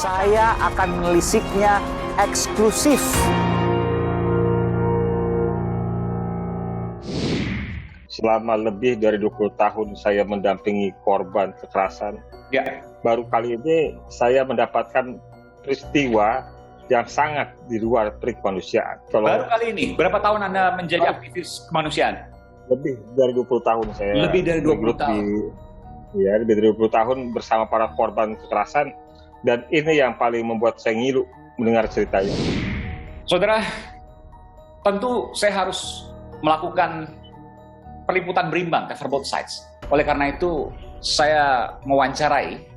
Saya akan menelisiknya eksklusif. Selama lebih dari 20 tahun saya mendampingi korban kekerasan. Ya. Baru kali ini saya mendapatkan peristiwa yang sangat di luar perikemanusiaan. Baru kali ini? Berapa tahun Anda menjadi aktivis kemanusiaan? Lebih dari 20 tahun saya. Lebih dari 20 tahun? Ya, lebih dari 20 tahun bersama para korban kekerasan. Dan ini yang paling membuat saya ngilu mendengar ceritanya. Saudara, tentu saya harus melakukan peliputan berimbang, cover both sides. Oleh karena itu, saya mewawancarai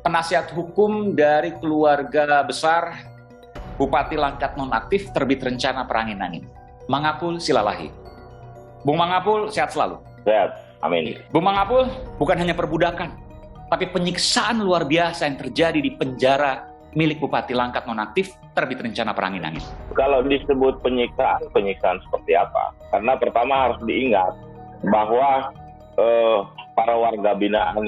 penasihat hukum dari keluarga besar Bupati Langkat nonaktif terbit rencana Perangin-Angin, Mangapul Silalahi. Bung Mangapul, sehat selalu. Sehat, amin. Bung Mangapul, bukan hanya perbudakan, tapi penyiksaan luar biasa yang terjadi di penjara milik Bupati Langkat nonaktif terbit rencana Perangin-Angin. Kalau disebut penyiksaan seperti apa? Karena pertama harus diingat bahwa para warga binaan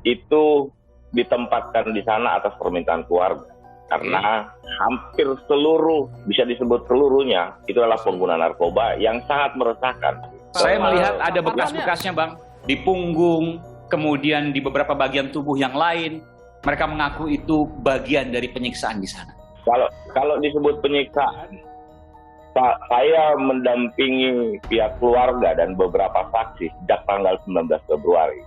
itu ditempatkan di sana atas permintaan keluarga. Karena hampir seluruh, bisa disebut seluruhnya, itu adalah pengguna narkoba yang sangat meresahkan. Saya melihat ada bekas-bekasnya, Bang, di punggung, kemudian di beberapa bagian tubuh yang lain. Mereka mengaku itu bagian dari penyiksaan di sana. Kalau disebut penyiksaan, saya mendampingi pihak keluarga dan beberapa saksi sejak tanggal 19 Februari.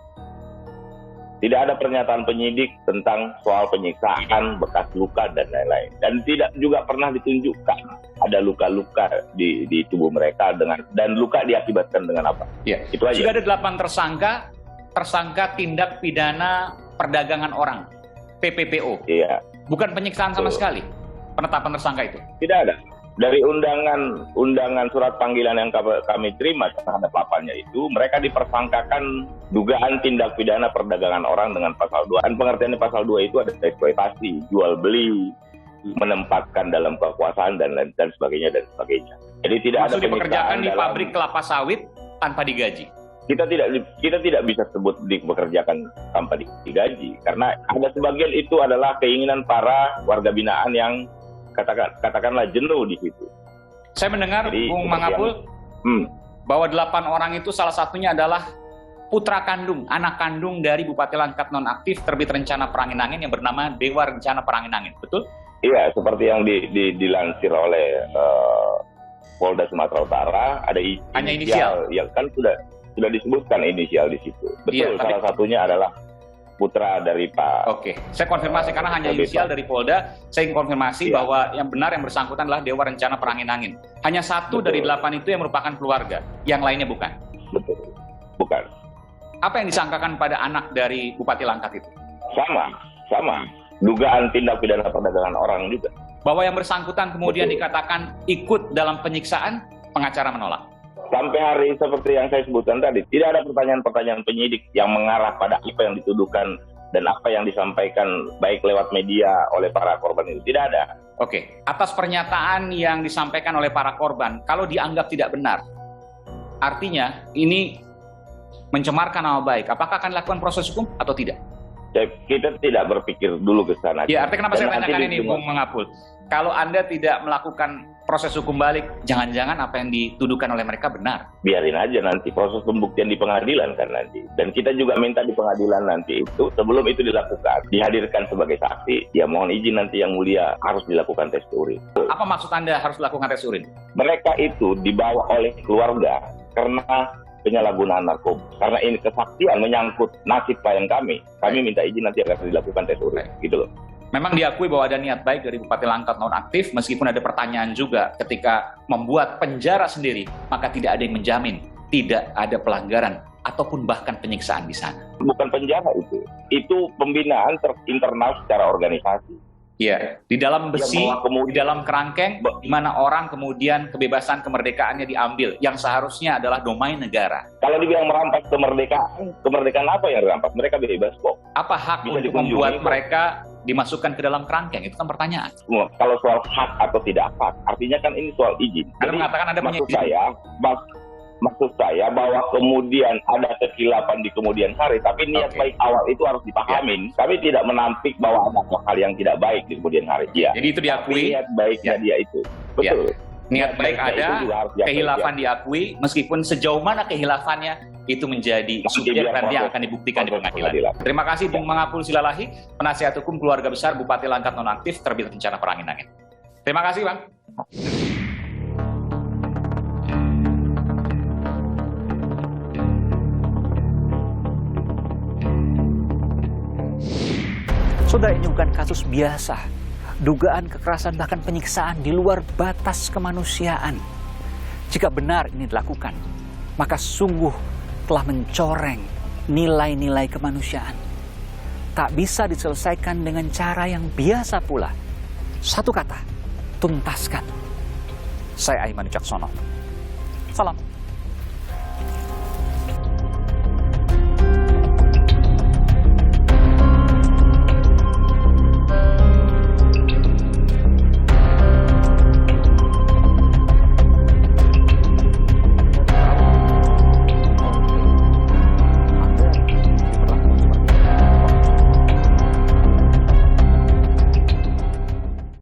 Tidak ada pernyataan penyidik tentang soal penyiksaan, bekas luka, dan lain-lain. Dan tidak juga pernah ditunjukkan ada luka-luka di tubuh mereka dan luka diakibatkan dengan apa. Ya. Itu aja. Sudah ada 8 tersangka tindak pidana perdagangan orang, PPPO. Iya. Bukan penyiksaan sama sekali, penetapan tersangka itu. Tidak ada. Dari undangan surat panggilan yang kami terima terhadap 8-nya itu, mereka dipersangkakan dugaan tindak pidana perdagangan orang dengan pasal 2. Dan pengertian pasal 2 itu ada eksploitasi, jual beli, menempatkan dalam kekuasaan dan sebagainya dan sebagainya. Jadi tidak Maksud ada dipekerjakan di pabrik kelapa sawit tanpa digaji. Kita tidak bisa sebut dipekerjakan tanpa digaji, karena ada sebagian itu adalah keinginan para warga binaan yang katakanlah jenuh di situ. Saya mendengar, Jadi, Bung Mangapul, bahwa 8 orang itu salah satunya adalah putra kandung, anak kandung dari Bupati Langkat nonaktif terbit rencana Perangin-Angin yang bernama Dewa Rencana Perangin-Angin, betul? Iya, seperti yang dilansir oleh Polda Sumatera Utara, ada Hanya inisial. Yang kan sudah disebutkan inisial di situ. Betul, Iya, salah satunya adalah putra dari Pak. Oke, saya konfirmasi karena hanya inisial dari Polda. Saya konfirmasi bahwa yang benar yang bersangkutan adalah Dewa Rencana Perangin-Angin. Hanya satu dari 8 itu yang merupakan keluarga, yang lainnya bukan. Betul, bukan. Apa yang disangkakan pada anak dari Bupati Langkat itu? Sama. Dugaan tindak pidana perdagangan orang juga. Bahwa yang bersangkutan kemudian dikatakan ikut dalam penyiksaan, pengacara menolak. Sampai hari seperti yang saya sebutkan tadi, tidak ada pertanyaan-pertanyaan penyidik yang mengarah pada apa yang dituduhkan dan apa yang disampaikan baik lewat media oleh para korban itu. Tidak ada. Oke, atas pernyataan yang disampaikan oleh para korban, kalau dianggap tidak benar, artinya ini mencemarkan nama baik. Apakah akan dilakukan proses hukum atau tidak? Kita tidak berpikir dulu ke sana. Ya, artinya kenapa saya tanyakan ini, cuma... Bung Mangapul? Kalau Anda tidak melakukan proses hukum balik, jangan-jangan apa yang dituduhkan oleh mereka benar? Biarin aja nanti proses pembuktian di pengadilan kan nanti. Dan kita juga minta di pengadilan nanti itu, sebelum itu dilakukan, dihadirkan sebagai saksi, ya mohon izin nanti yang mulia harus dilakukan tes urin. Apa maksud Anda harus dilakukan tes urin? Mereka itu dibawa oleh keluarga karena penyalahgunaan narkoba. Karena ini kesaksian menyangkut nasib klien kami minta izin nanti akan dilakukan tes urin. Gitu loh. Memang diakui bahwa ada niat baik dari Bupati Langkat nonaktif, meskipun ada pertanyaan juga ketika membuat penjara sendiri, maka tidak ada yang menjamin tidak ada pelanggaran ataupun bahkan penyiksaan di sana. Bukan penjara itu pembinaan internal secara organisasi. Iya, di dalam besi, di dalam kerangkeng, di mana orang kemudian kebebasan kemerdekaannya diambil, yang seharusnya adalah domain negara. Kalau dibilang merampas kemerdekaan apa yang dirampas? Mereka bebas kok. Apa hak Bisa untuk membuat mereka dimasukkan ke dalam kerangkeng? Itu kan pertanyaan. Kalau soal hak atau tidak hak, artinya kan ini soal izin. Anda mengatakan ada maksud izin. Maksud saya bahwa kemudian ada kekhilafan di kemudian hari, tapi niat Oke. baik awal itu harus dipahamin. Kami tidak menampik bahwa ada hal yang tidak baik di kemudian hari. Ya. Jadi itu Tapi diakui, niat baiknya Ya. dia itu. Betul. niat baik baiknya itu ada, juga harus diakui, kehilafan diakui, meskipun sejauh mana kehilafannya itu menjadi Nanti subjek biar nanti yang proses- akan dibuktikan di proses pengadilan. pengadilan. Terima kasih Bung Mangapul Silalahi, penasihat hukum keluarga besar Bupati Langkat nonaktif terbit rencana Perangin-Angin. Terima kasih Bang. Saudara, ini bukan kasus biasa. Dugaan kekerasan bahkan penyiksaan di luar batas kemanusiaan. Jika benar ini dilakukan, maka sungguh telah mencoreng nilai-nilai kemanusiaan. Tak bisa diselesaikan dengan cara yang biasa pula. Satu kata, tuntaskan. Saya Aiman Wicaksono. Salam.